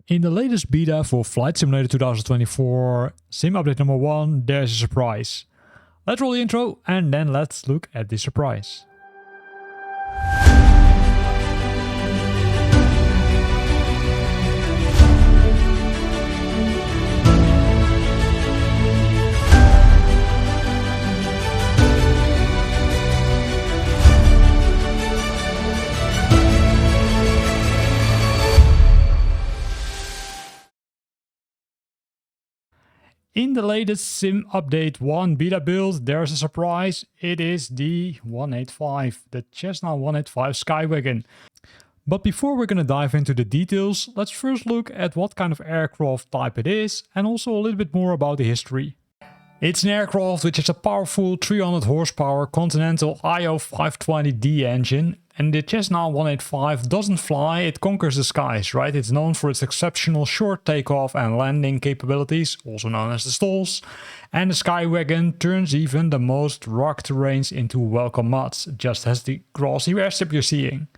In the latest beta for Flight Simulator 2024 Sim Update number 1, there's a surprise. Let's roll the intro and then let's look at the surprise. In the latest Sim Update 1 beta build, there's a surprise. It is the 185, the Cessna 185 Skywagon. But before we're going to dive into the details, let's first look at what kind of aircraft type it is and also a little bit more about the history. It's an aircraft which has a powerful 300 horsepower Continental IO 520D engine. And the Cessna 185 doesn't fly, it conquers the skies, right? It's known for its exceptional short takeoff and landing capabilities, also known as the STOLs. And the Skywagon turns even the most rock terrains into welcome mods, just as the grassy airstrip you're seeing.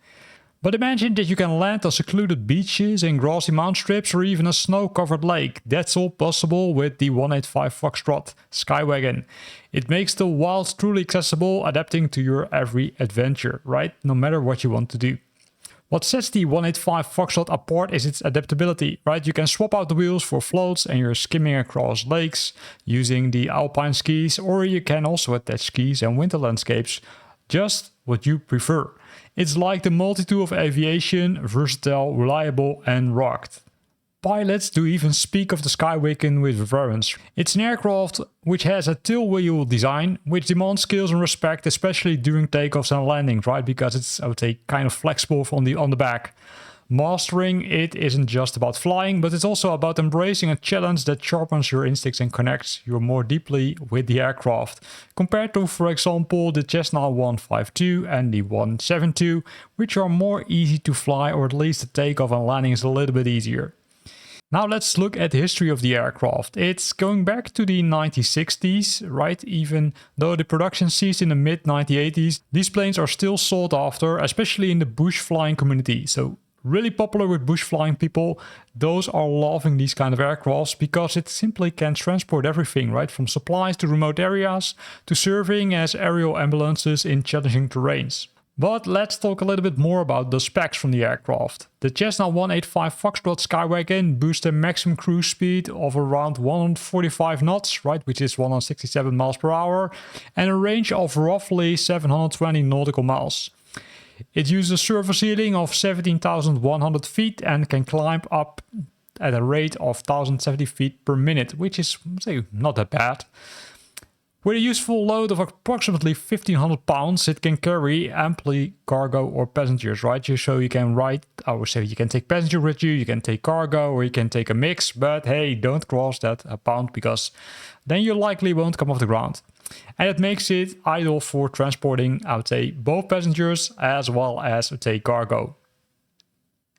But imagine that you can land on secluded beaches and grassy mountain strips or even a snow-covered lake. That's all possible with the 185 Foxtrot Skywagon. It makes the wild truly accessible, adapting to your every adventure, right? No matter what you want to do. What sets the 185 Foxtrot apart is its adaptability, right? You can swap out the wheels for floats and you're skimming across lakes using the alpine skis, or you can also attach skis and winter landscapes, just what you prefer. It's like the multitude of aviation, versatile, reliable and rugged. Pilots do even speak of the Skywagon with reverence. It's an aircraft which has a tailwheel design, which demands skills and respect, especially during takeoffs and landings, right? Because it's, I would say, kind of flexible on the back. Mastering it isn't just about flying, but it's also about embracing a challenge that sharpens your instincts and connects you more deeply with the aircraft, compared to, for example, the Cessna 152 and the 172, which are more easy to fly, or at least the takeoff and landing is a little bit easier. Now let's look at the history of the aircraft. It's going back to the 1960s, right? Even though the production ceased in the mid-1980s, these planes are still sought after, especially in the bush flying community. So really popular with bush flying people. Those are loving these kind of aircrafts because it simply can transport everything, right? From supplies to remote areas to serving as aerial ambulances in challenging terrains. But let's talk a little bit more about the specs from the aircraft. The Cessna 185 Foxtrot Skywagon boasts a maximum cruise speed of around 145 knots, right, which is 167 miles per hour, and a range of roughly 720 nautical miles. It uses a surface ceiling of 17,100 feet and can climb up at a rate of 1,070 feet per minute, which is, say, not that bad. With a useful load of approximately 1,500 pounds, it can carry amply cargo or passengers, right? So you can I would say you can take passenger with you, you can take cargo, or you can take a mix, but hey, don't cross that pound because then you likely won't come off the ground. And it makes it ideal for transporting, I would say, both passengers as well as, I would say, cargo.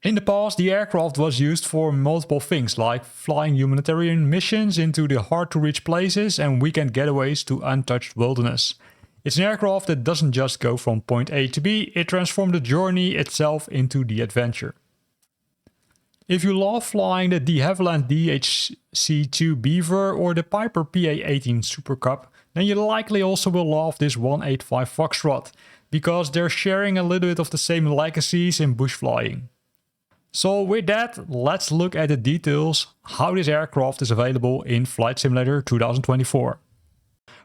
In the past, the aircraft was used for multiple things, like flying humanitarian missions into the hard-to-reach places and weekend getaways to untouched wilderness. It's an aircraft that doesn't just go from point A to B, it transforms the journey itself into the adventure. If you love flying the de Havilland DHC-2 Beaver or the Piper PA-18 Super Cub, then you likely also will love this 185 Foxtrot, because they're sharing a little bit of the same legacies in bush flying. So with that, let's look at the details how this aircraft is available in Flight Simulator 2024.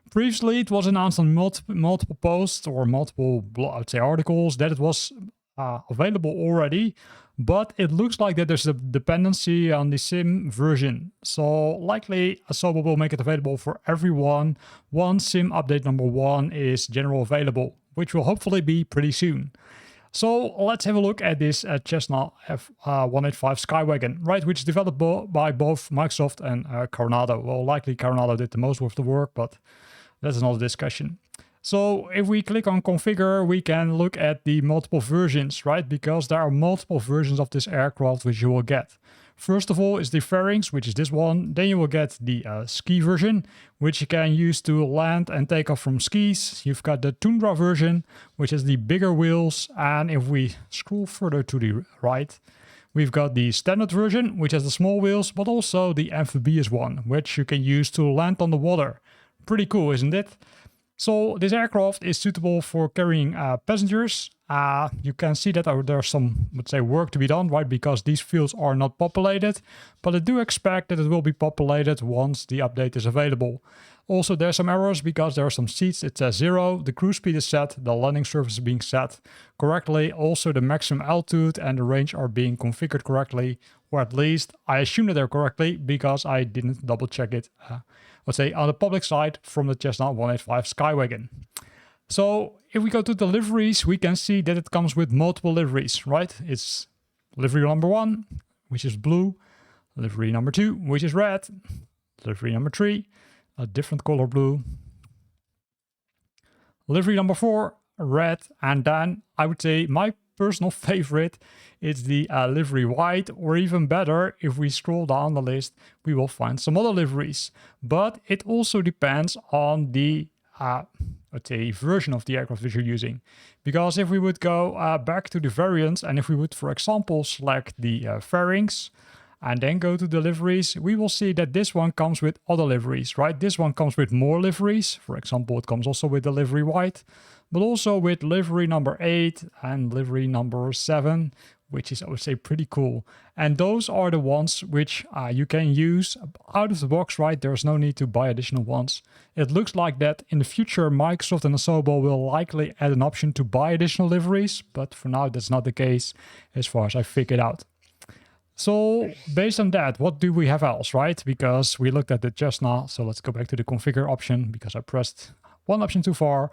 Previously, it was announced on multiple posts or multiple, I would say, articles that it was available already, but it looks like that there's a dependency on the sim version. So likely Asobo will make it available for everyone once Sim Update number 1 is general available, which will hopefully be pretty soon. So let's have a look at this Cessna 185 Skywagon, right, which is developed by both Microsoft and Coronado. Well, likely Coronado did the most of the work, but that's another discussion. So if we click on configure, we can look at the multiple versions, right, because there are multiple versions of this aircraft which you will get. First of all is the fairings, which is this one. Then you will get the ski version, which you can use to land and take off from skis. You've got the Tundra version, which has the bigger wheels. And if we scroll further to the right, We've got the standard version, which has the small wheels, but also the amphibious one, which you can use to land on the water. Pretty cool, isn't it? So this aircraft is suitable for carrying passengers. You can see that there's some, let's say, work to be done, right? Because these fields are not populated, but I do expect that it will be populated once the update is available. Also, there's some errors because there are some seats. It says 0, the cruise speed is set, the landing surface is being set correctly. Also, the maximum altitude and the range are being configured correctly, or at least I assume that they're correctly because I didn't double check it, let's say, on the public side from the Cessna 185 Skywagon. So if we go to the liveries, we can see that it comes with multiple liveries, right? It's livery number 1, which is blue, livery number 2, which is red, livery number 3, a different color blue, livery number 4, red, and then I would say my personal favorite is the livery white, or even better, if we scroll down the list, we will find some other liveries. But it also depends on the let's say version of the aircraft that you're using. Because if we would go back to the variants, and if we would, for example, select the fairings, and then go to the liveries, we will see that this one comes with other liveries, right? This one comes with more liveries. For example, it comes also with the livery white, but also with livery number 8 and livery number 7, which is, I would say, pretty cool. And those are the ones which you can use out of the box, right? There's no need to buy additional ones. It looks like that in the future, Microsoft and Asobo will likely add an option to buy additional liveries, but for now, that's not the case as far as I figured out. So based on that, what do we have else, right? Because we looked at the Cessna, so let's go back to the configure option because I pressed one option too far.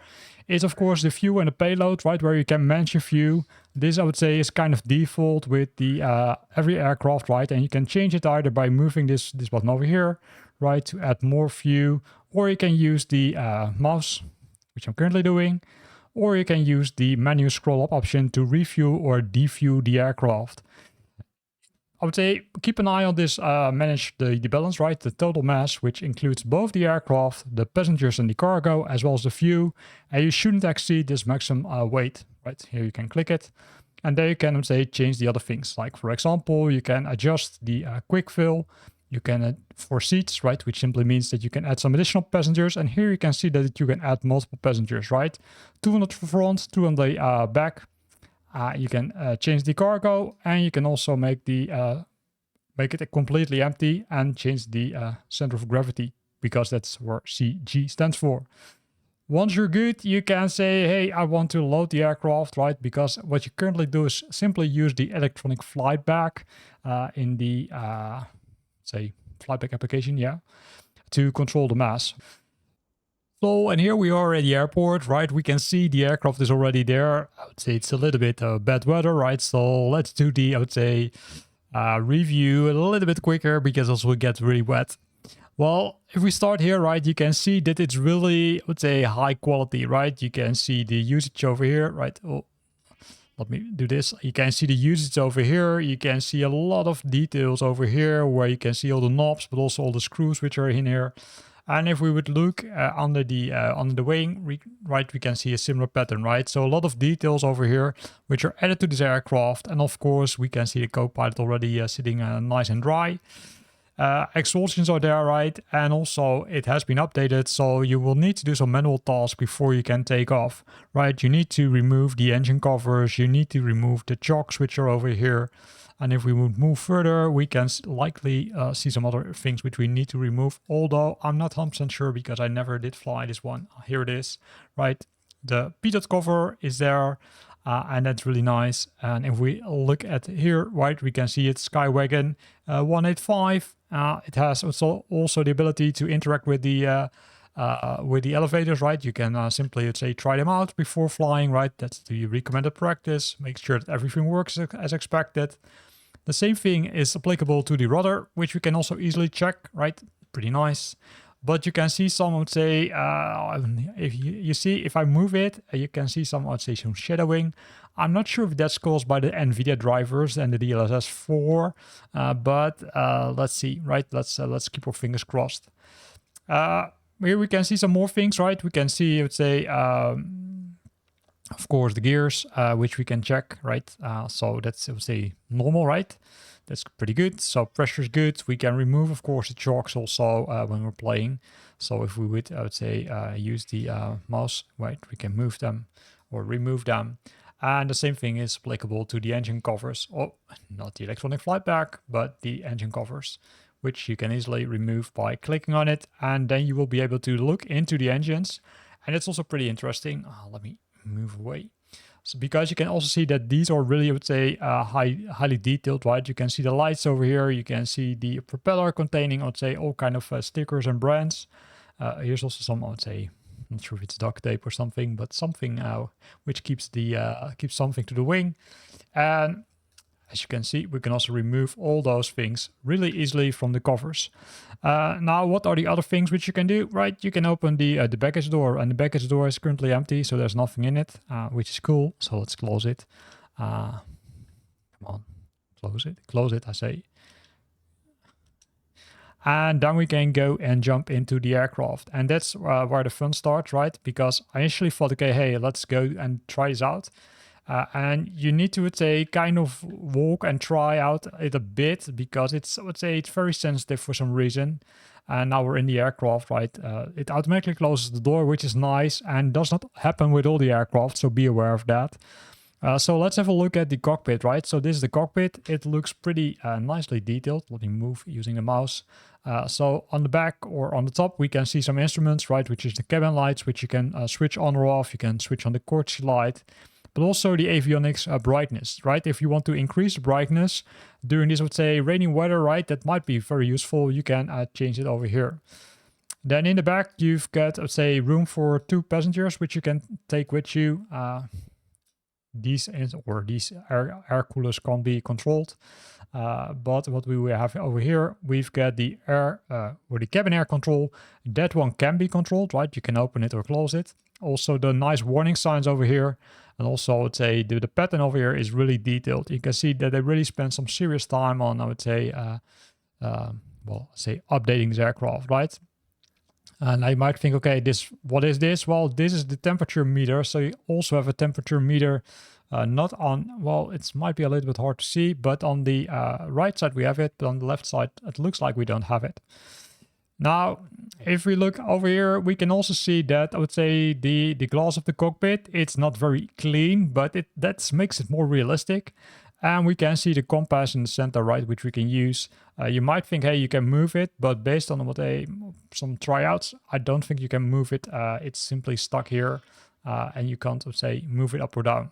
Is of course the view and the payload, right? Where you can manage your view. This I would say is kind of default with the every aircraft, right? And you can change it either by moving this button over here, right? To add more view, or you can use the mouse, which I'm currently doing, or you can use the menu scroll up option to review or deview the aircraft. I would say keep an eye on this, manage the balance, right? The total mass, which includes both the aircraft, the passengers and the cargo, as well as the fuel. And you shouldn't exceed this maximum weight, right? Here you can click it. And there you can, let's say, change the other things. Like, for example, you can adjust the quick fill. You can, for seats, right? Which simply means that you can add some additional passengers. And here you can see that you can add multiple passengers, right? 2 on the front, 2 on the back. You can change the cargo, and you can also make the make it completely empty and change the center of gravity, because that's where CG stands for. Once you're good, you can say, hey, I want to load the aircraft, right? Because what you currently do is simply use the electronic flight bag in the, say, flight bag application, yeah, to control the mass. So, and here we are at the airport, right? We can see the aircraft is already there. I would say it's a little bit bad weather, right? So let's do the, I would say, review a little bit quicker because also it gets really wet. Well, if we start here, right, you can see that it's really, I would say, high quality, right? You can see the usage over here, right? Oh, let me do this. You can see the usage over here. You can see a lot of details over here where you can see all the knobs, but also all the screws which are in here. And if we would look under the wing, right, we can see a similar pattern, right? So a lot of details over here, which are added to this aircraft. And of course, we can see the co-pilot already sitting nice and dry. Exhaustions are there, right? And also it has been updated, so you will need to do some manual tasks before you can take off, right? You need to remove the engine covers, you need to remove the chocks which are over here. And if we would move further, we can likely see some other things which we need to remove. Although I'm not 100% sure because I never did fly this one. Here it is, right? The PDOT cover is there, and that's really nice. And if we look at here, right, we can see it's Skywagon 185. It has also the ability to interact with the elevators, right? You can simply, let's say, try them out before flying, right? That's the recommended practice. Make sure that everything works as expected. The same thing is applicable to the rudder, which we can also easily check, right? Pretty nice. But you can see some, I would say, if you see, if I move it, you can see some, I'd say, some shadowing. I'm not sure if that's caused by the NVIDIA drivers and the DLSS 4, but let's see, right? Let's keep our fingers crossed. Here we can see some more things, right? We can see, I would say, Of course, the gears, which we can check, right? So that's, I would say, normal, right? That's pretty good. So pressure is good. We can remove, of course, the chocks also when we're playing. So if we would, I would say, use the mouse, right, we can move them or remove them. And the same thing is applicable to the engine covers. Oh, not the electronic flight bag, but the engine covers, which you can easily remove by clicking on it. And then you will be able to look into the engines. And it's also pretty interesting. Let me move away. So because you can also see that these are really, I would say, highly detailed, right? You can see the lights over here. You can see the propeller containing, I would say, all kind of stickers and brands. Here's also some, I would say, not sure if it's duct tape or something, but something which keeps the keeps something to the wing. And as you can see, we can also remove all those things really easily from the covers. Now, what are the other things which you can do? Right, you can open the baggage door, and the baggage door is currently empty, so there's nothing in it, which is cool. So let's close it. Come on, close it, I say. And then we can go and jump into the aircraft. And that's where the fun starts, right? Because I initially thought, okay, hey, let's go and try this out. And you need to, would say, kind of walk and try out it a bit because it's, I would say, it's very sensitive for some reason. And now we're in the aircraft, right? It automatically closes the door, which is nice and does not happen with all the aircraft, so be aware of that. So let's have a look at the cockpit, right? So this is the cockpit. It looks pretty nicely detailed. Let me move using the mouse. So on the back or on the top, we can see some instruments, right? Which is the cabin lights, which you can switch on or off. You can switch on the courtesy light, but also the avionics brightness, right? If you want to increase the brightness during this, I would say, rainy weather, right? That might be very useful. You can change it over here. Then in the back, you've got, let's say, room for 2 passengers, which you can take with you. These air coolers can't be controlled. But what we will have over here, we've got the air or the cabin air control. That one can be controlled, right? You can open it or close it. Also the nice warning signs over here. And also I would say the pattern over here is really detailed. You can see that they really spend some serious time on, I would say, updating this aircraft, right? And I might think, okay, what is this? Well, this is the temperature meter. So you also have a temperature meter, not on, well, it might be a little bit hard to see, but on the right side we have it, but on the left side, it looks like we don't have it. Now, if we look over here, we can also see that, I would say, the glass of the cockpit, it's not very clean, but that makes it more realistic. And we can see the compass in the center, right, which we can use. You might think, hey, you can move it, but based on some tryouts, I don't think you can move it. It's simply stuck here, and you can't, say, move it up or down.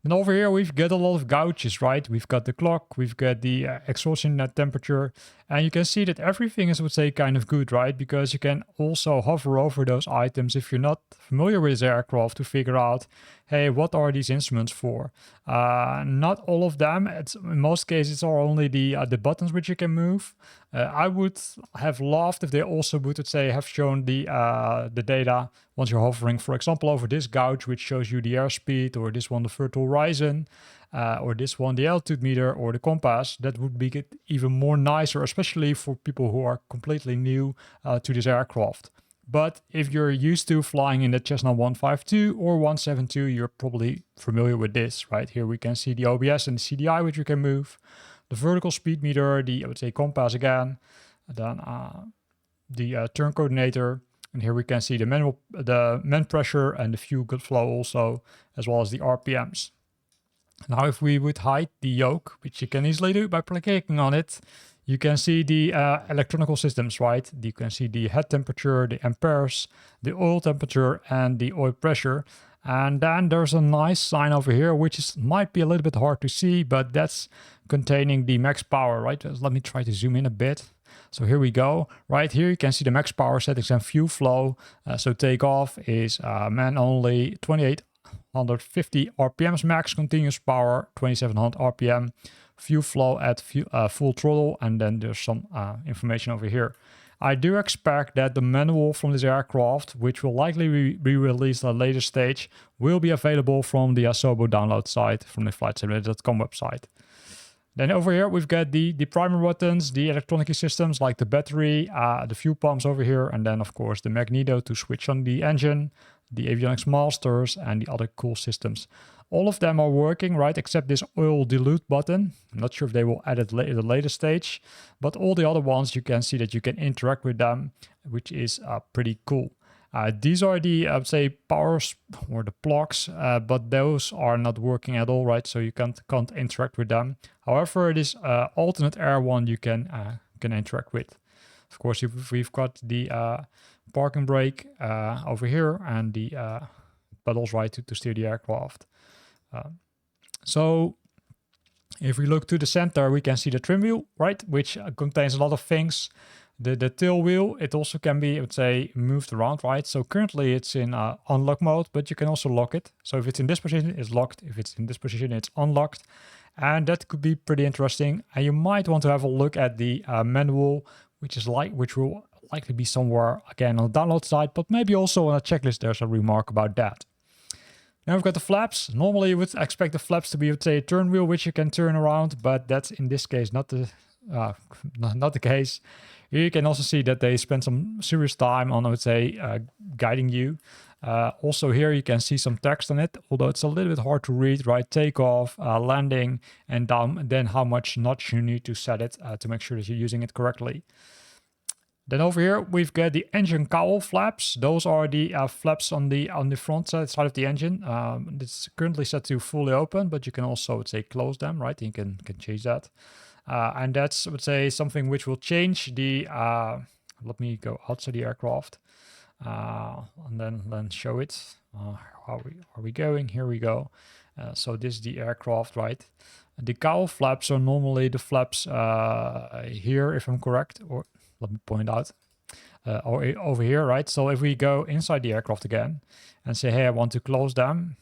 And over here, we've got a lot of gauges, right? We've got the clock, we've got the exhaustion temperature, and you can see that everything is, I would say, kind of good, right? Because you can also hover over those items if you're not familiar with this aircraft to figure out, hey, what are these instruments for? Not all of them. In most cases, are only the buttons which you can move. I would have loved if they also would, say, have shown the data once you're hovering, for example, over this gauge, which shows you the airspeed, or this one, the vertical horizon, or this one, the altitude meter, or the compass. That would be even more nicer, especially for people who are completely new to this aircraft. But if you're used to flying in the Cessna 152 or 172, you're probably familiar with this, right? Here we can see the OBS and the CDI, which we can move. The vertical speed meter, I would say, compass again. Then the turn coordinator. And here we can see the man pressure and the fuel flow also, as well as the RPMs. Now, if we would hide the yoke, which you can easily do by clicking on it, you can see the electronic systems, right? You can see the head temperature, the amperes, the oil temperature, and the oil pressure. And then there's a nice sign over here, which might be a little bit hard to see, but that's containing the max power, right? Let me try to zoom in a bit. So here we go. Right here you can see the max power settings and fuel flow. So takeoff is man only, 2850 RPMs max, continuous power 2700 RPM, fuel flow at full throttle, and then there's some information over here. I do expect that the manual from this aircraft, which will likely be released at a later stage, will be available from the Asobo download site from the flightsimulator.com website. Then over here, we've got the primer buttons, the electronic systems like the battery, the fuel pumps over here, and then of course the magneto to switch on the engine, the avionics masters, and the other cool systems. All of them are working, right, except this oil dilute button. I'm not sure if they will add it at a later stage, but all the other ones, you can see that you can interact with them, which is pretty cool. These are the, I would say, powers or the plugs, but those are not working at all, right? So you can't interact with them. However, this alternate air one you can interact with. Of course, we've got the parking brake over here and the pedals, right, to steer the aircraft. So if we look to the center, we can see the trim wheel, right, which contains a lot of things. The tail wheel, it also can be, I would say, moved around, right? So currently it's in unlock mode, but you can also lock it. So if it's in this position, it's locked. If it's in this position, it's unlocked. And that could be pretty interesting. And you might want to have a look at the manual, which will likely be somewhere, again, on the download side, but maybe also on a checklist, there's a remark about that. Now we've got the flaps. Normally you would expect the flaps to be, let's say, a turn wheel, which you can turn around, but that's in this case not the case. Here you can also see that they spend some serious time on, I would say, guiding you. Also here you can see some text on it, although it's a little bit hard to read, right? Takeoff, landing, and then how much notch you need to set it to make sure that you're using it correctly. Then over here we've got the engine cowl flaps. Those are the flaps on the front side of the engine. It's currently set to fully open, but you can also, let's say, close them, right? You can change that. And that's, I would say, something which will change the, let me go outside the aircraft and then show it. How are we going? Here we go. So this is the aircraft, right? The cowl flaps are normally the flaps here, if I'm correct, or let me point out, or over here, right? So if we go inside the aircraft again and say, hey, I want to close them,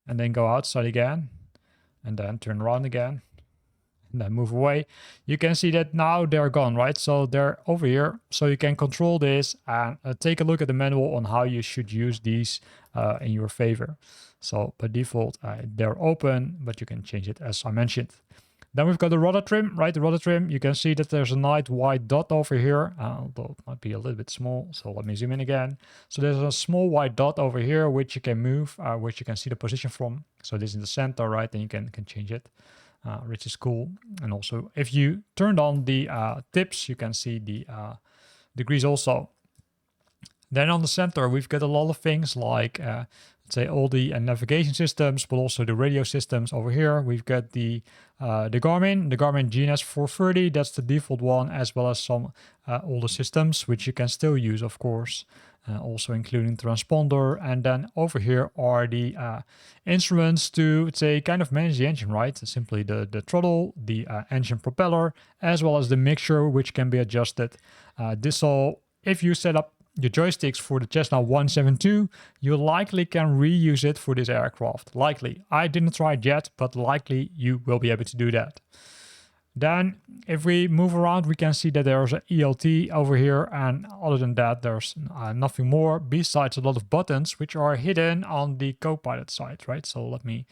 and then go outside again, and then turn around again, and then move away, you can see that now they're gone, right? So they're over here. So you can control this and take a look at the manual on how you should use these in your favor. So by default, they're open, but you can change it as I mentioned. Then we've got the rudder trim, right? The rudder trim, you can see that there's a nice white dot over here, although it might be a little bit small. So let me zoom in again. So there's a small white dot over here, which you can move, which you can see the position from. So this is in the center, right? And you can change it, which is cool. And also if you turned on the tips, you can see the degrees also. Then on the center, we've got a lot of things like, let's say, all the navigation systems, but also the radio systems over here. We've got the Garmin GNS 430, that's the default one, as well as some older systems, which you can still use, of course, also including transponder. And then over here are the instruments to, let's say, kind of manage the engine, right? Simply the throttle, the engine propeller, as well as the mixture, which can be adjusted. This all, if you set up your joysticks for the Cessna 172, you likely can reuse it for this aircraft. Likely. I didn't try it yet, but likely you will be able to do that. Then if we move around, we can see that there's an ELT over here, and other than that, there's nothing more besides a lot of buttons which are hidden on the co-pilot side, right? So let me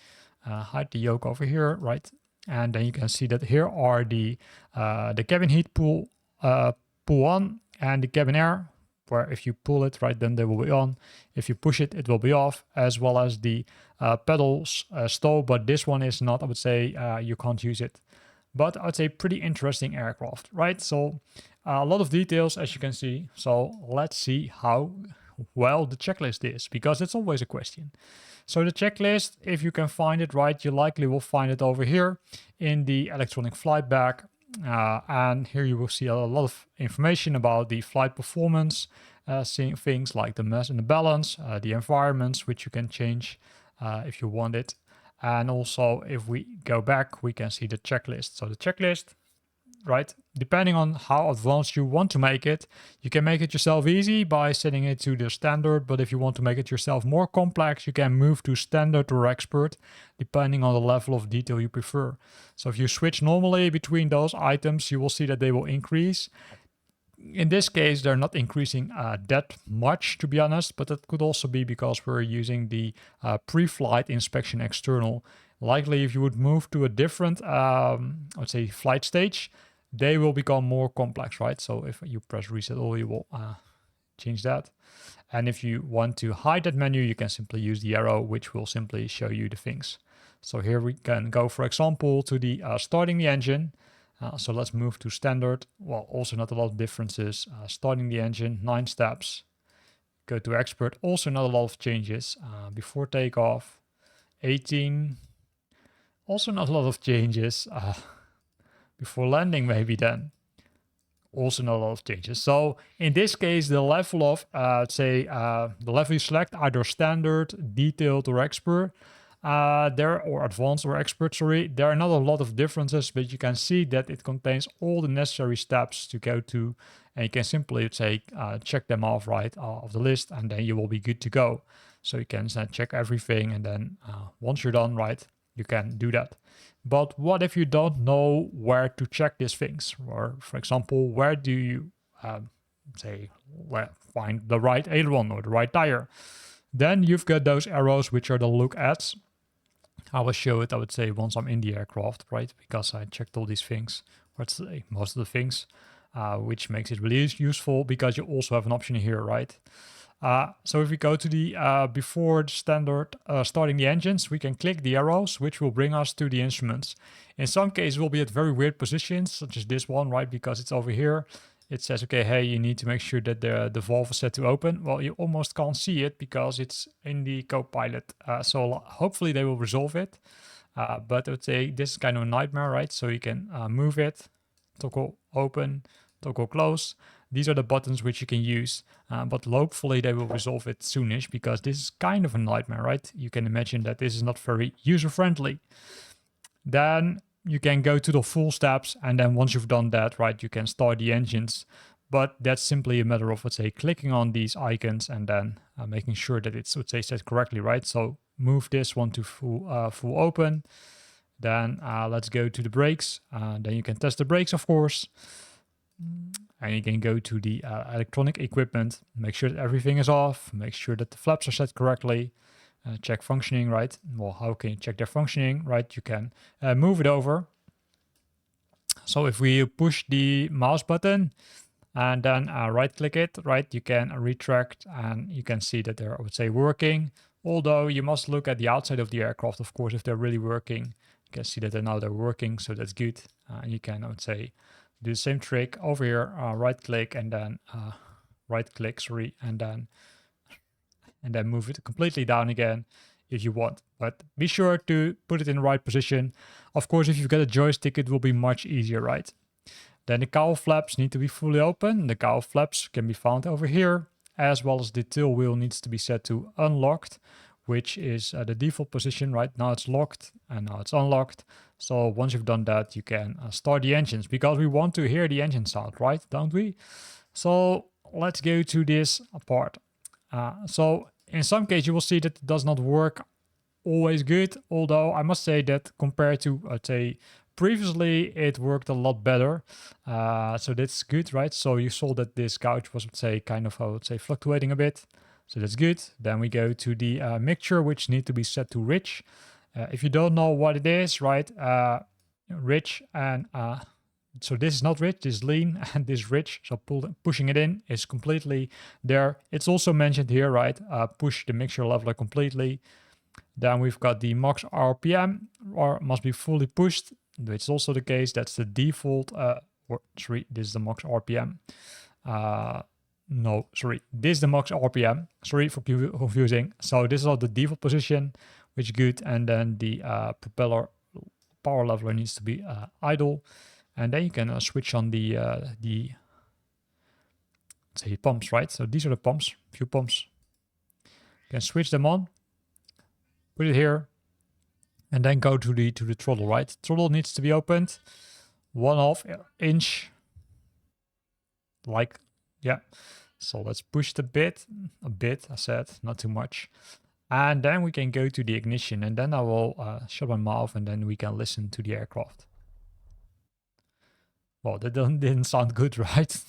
hide the yoke over here, right? And then you can see that here are the cabin heat pull on and the cabin air, where if you pull it, right, then they will be on. If you push it, it will be off, as well as the pedals STOL, but this one is not, I would say, you can't use it. But I would say pretty interesting aircraft, right? So a lot of details, as you can see. So let's see how well the checklist is, because it's always a question. So the checklist, if you can find it, right, you likely will find it over here in the electronic flight bag. And here you will see a lot of information about the flight performance, seeing things like the mass and the balance, the environments, which you can change if you want it. And also if we go back, we can see the checklist. So the checklist, right, depending on how advanced you want to make it, you can make it yourself easy by setting it to the standard. But if you want to make it yourself more complex, you can move to standard or expert, depending on the level of detail you prefer. So if you switch normally between those items, you will see that they will increase. In this case, they're not increasing that much, to be honest, but that could also be because we're using the pre-flight inspection external. Likely, if you would move to a different, let's say, flight stage, they will become more complex, right? So if you press reset all, you will change that. And if you want to hide that menu, you can simply use the arrow, which will simply show you the things. So here we can go, for example, to the starting the engine. So let's move to standard. Well, also not a lot of differences. Starting the engine, 9 steps. Go to expert, also not a lot of changes. Before takeoff, 18. Also not a lot of changes. Before landing maybe then. Also not a lot of changes. So in this case, the level of, the level you select, either standard, detailed, or expert, or advanced or expert, sorry, there are not a lot of differences, but you can see that it contains all the necessary steps to go to, and you can simply check them off off the list, and then you will be good to go. So you can check everything, and then once you're done, you can do that. But what if you don't know where to check these things? Or for example, where do you find the right aileron or the right tire? Then you've got those arrows, which are the look ats. I will show it, I would say, once I'm in the aircraft, because I checked all these things, or most of the things, which makes it really useful, because you also have an option here, so if we go to the before the standard starting the engines, we can click the arrows, which will bring us to the instruments. In some cases, we'll be at very weird positions, such as this one, because it's over here. It says, okay, hey, you need to make sure that the valve is set to open. Well, you almost can't see it because it's in the Copilot. So hopefully they will resolve it. But I would say this is kind of a nightmare, So you can move it, toggle open, toggle close. These are the buttons which you can use, but hopefully they will resolve it soonish, because this is kind of a nightmare, You can imagine that this is not very user-friendly. Then you can go to the full steps, and then once you've done that, you can start the engines. But that's simply a matter of, clicking on these icons and then making sure that it's, set correctly, So move this one to full open. Then let's go to the brakes. Then you can test the brakes, of course. And you can go to the electronic equipment, make sure that everything is off, make sure that the flaps are set correctly, check functioning, Well, how can you check their functioning, You can move it over. So if we push the mouse button and then right-click it, you can retract, and you can see that they're, working. Although you must look at the outside of the aircraft, of course, if they're really working. You can see that they're working, so that's good. And you can, do the same trick over here, right-click and then right-click, and then move it completely down again if you want. But be sure to put it in the right position. Of course, if you've got a joystick, it will be much easier, Then the cowl flaps need to be fully open. The cowl flaps can be found over here, as well as the tail wheel needs to be set to unlocked, which is the default position. Now it's locked and now it's unlocked. So once you've done that, you can start the engines, because we want to hear the engine sound, don't we? So let's go to this part. So in some cases, you will see that it does not work always good. Although I must say that compared to, previously, it worked a lot better. So that's good, So you saw that this gouge was, kind of, fluctuating a bit. So that's good. Then we go to the mixture, which need to be set to rich. If you don't know what it is, rich, and so this is not rich, this is lean, and this is rich. So pushing it in is completely there. It's also mentioned here, push the mixture leveler completely. Then we've got the max RPM, or must be fully pushed. It's also the case. That's the default. This is the max RPM. No, sorry, this is the max RPM. Sorry for confusing. So this is all the default position, which is good. And then the propeller power leveler needs to be idle. And then you can switch on the pumps, So these are the pumps, few pumps. You can switch them on, put it here, and then go to the throttle, Throttle needs to be opened 1/2 inch, yeah. So let's push a bit, I said, not too much. And then we can go to the ignition, and then I will shut my mouth, and then we can listen to the aircraft. Well, that didn't sound good, right?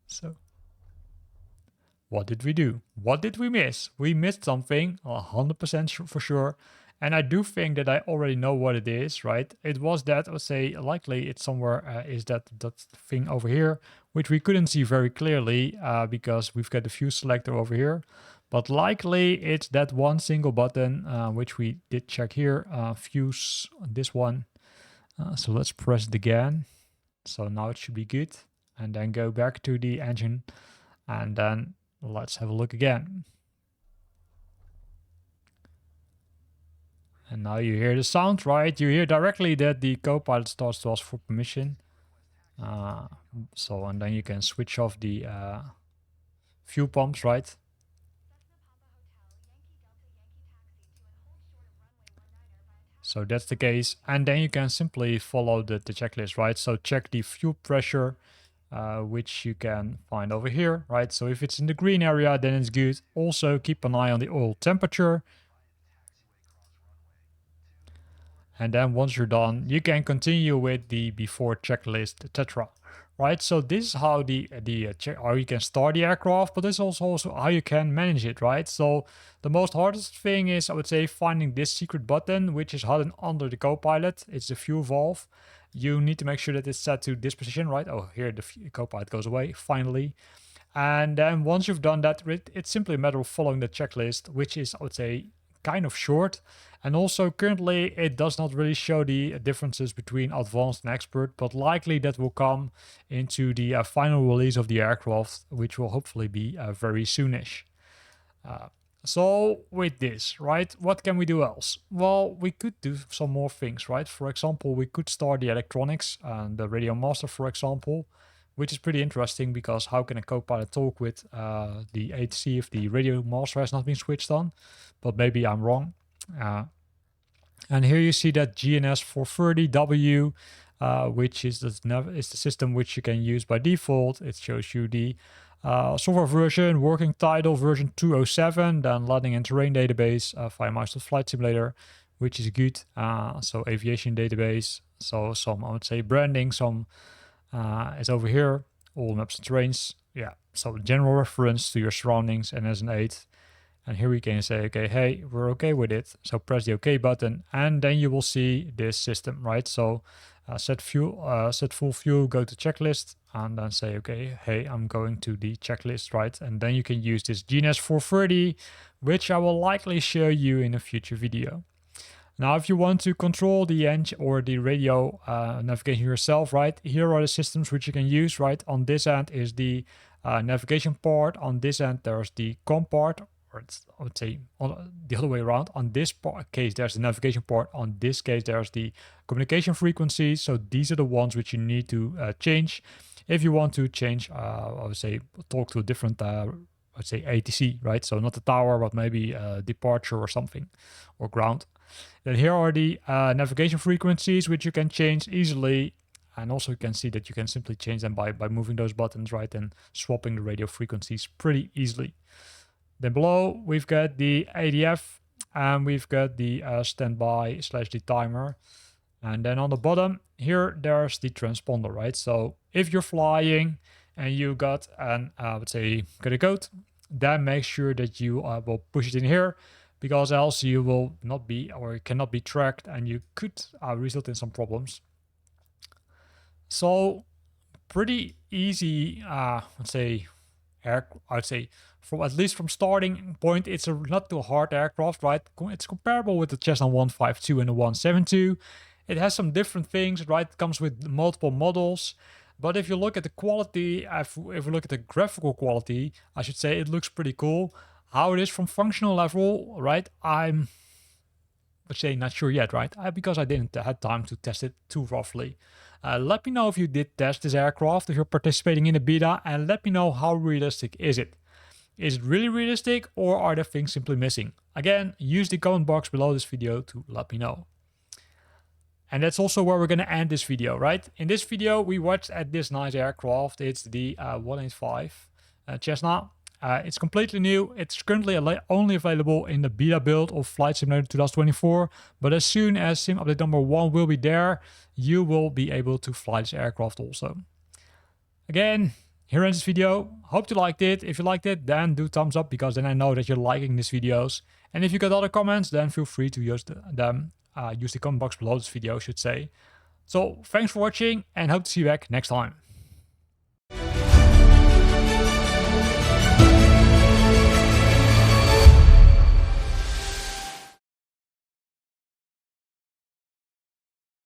So, what did we do? What did we miss? We missed something, 100% for sure. And I do think that I already know what it is, It was that, likely it's somewhere, is that thing over here, which we couldn't see very clearly because we've got the fuse selector over here. But likely it's that one single button, which we did check here, fuse, this one. So let's press it again. So now it should be good. And then go back to the engine. And then let's have a look again. And now you hear the sound, right? You hear directly that the Copilot starts to ask for permission. And then you can switch off the fuel pumps, right? So that's the case. And then you can simply follow the checklist, right? So check the fuel pressure, which you can find over here, right? So if it's in the green area, then it's good. Also keep an eye on the oil temperature. And then once you're done, you can continue with the before checklist, etc. Right? So this is how how you can start the aircraft, but this is also how you can manage it, right? So the most hardest thing is, I would say, finding this secret button, which is hidden under the Copilot. It's the fuel valve. You need to make sure that it's set to this position, right? Oh, here the Copilot goes away, finally. And then once you've done that, it's simply a matter of following the checklist, which is, I would say, kind of short. And also currently it does not really show the differences between advanced and expert, but likely that will come into the final release of the aircraft, which will hopefully be very soonish. So with this, right, what can we do else? Well, we could do some more things, right? For example, we could start the electronics and the radio master, for example, which is pretty interesting because how can a Copilot talk with the ATC if the radio master has not been switched on? But maybe I'm wrong. And here you see that GNS 430W, which is the system which you can use by default. It shows you the software version, working title version 207, then landing and terrain database via Microsoft Flight Simulator, which is good. So aviation database. So some, I would say, branding, some is over here, all maps and terrains. Yeah, so general reference to your surroundings and as an aid. And here we can say, okay, hey, we're okay with it. So press the OK button, and then you will see this system, right? So set full fuel, go to checklist, and then say, okay, hey, I'm going to the checklist, right? And then you can use this GNS 430, which I will likely show you in a future video. Now, if you want to control the engine or the radio navigation yourself, right? Here are the systems which you can use, right? On this end is the navigation part. On this end, there's the COM part. Or it's, I would say the other way around. On this case, there's the navigation part. On this case, there's the communication frequencies. So these are the ones which you need to change. If you want to change, I would say, talk to a different, I'd say ATC, right? So not the tower, but maybe departure or something, or ground. Then here are the navigation frequencies, which you can change easily. And also you can see that you can simply change them by moving those buttons, right? And swapping the radio frequencies pretty easily. Then below, we've got the ADF, and we've got the standby / the timer. And then on the bottom here, there's the transponder, right? So if you're flying and you got an, I would say, got a code, then make sure that you will push it in here, because else you will not be, or cannot be tracked, and you could result in some problems. So pretty easy, I'd say, from at least from starting point, it's a not too hard aircraft, right? It's comparable with the Cessna 152 and the 172. It has some different things, right? It comes with multiple models. But if you look at the quality, if we look at the graphical quality, I should say it looks pretty cool. How it is from functional level, right? I'm, let's say, not sure yet, right? Because I didn't have time to test it too roughly. Let me know if you did test this aircraft, if you're participating in the beta, and let me know how realistic is it. Is it really realistic, or are there things simply missing? Again, use the comment box below this video to let me know. And that's also where we're going to end this video, right? In this video, we watched at this nice aircraft. It's the 185 Cessna. It's completely new. It's currently only available in the beta build of Flight Simulator 2024. But as soon as sim update number 1 will be there, you will be able to fly this aircraft also. Again, here ends this video. Hope you liked it. If you liked it, then do thumbs up, because then I know that you're liking these videos. And if you got other comments, then feel free to use them. Use the comment box below this video, I should say. So thanks for watching, and hope to see you back next time.